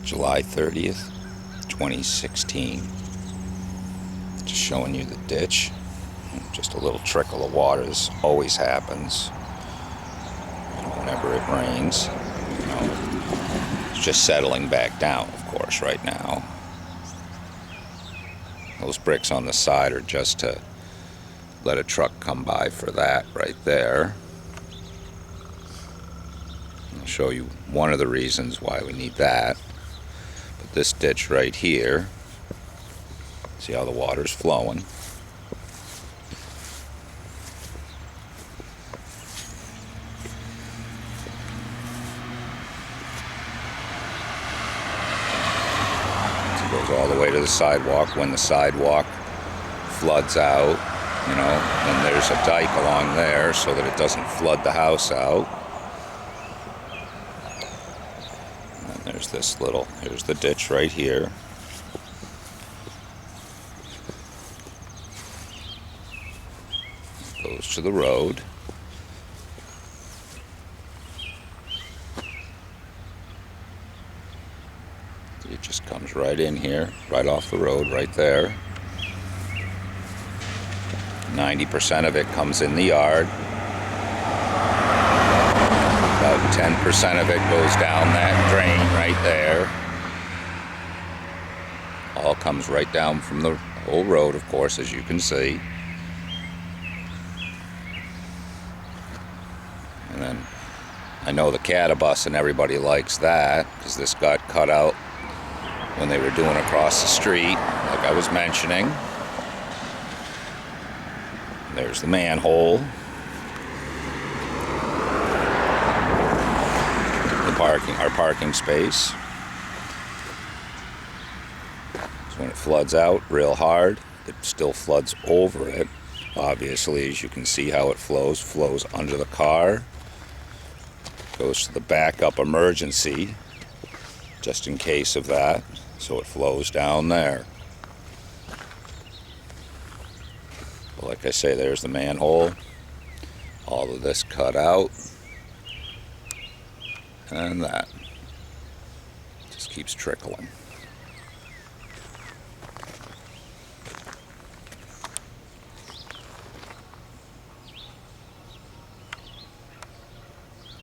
July 30th, 2016. Just showing you the ditch. Just a little trickle of water. This always happens whenever it rains. It's just settling back down, of course, right now. Those bricks on the side are just to let a truck come by for that right there. I'll show you one of the reasons why we need that. But this ditch right here, see how the water's flowing? It goes all the way to the sidewalk. When the sidewalk floods out, then there's a dike along there so that it doesn't flood the house out. And there's here's the ditch right here. Goes to the road. It just comes right in here, right off the road, right there. 90% of it comes in the yard. About 10% of it goes down that drain right there. All comes right down from the whole road, of course, as you can see. And then I know the Catabus and everybody likes that because this got cut out when they were doing across the street, like I was mentioning. There's the manhole. Our parking space. So when it floods out real hard, it still floods over it. Obviously, as you can see how it flows under the car. Goes to the backup emergency, just in case of that. So it flows down there. But like I say, there's the manhole. All of this cut out. And that just keeps trickling.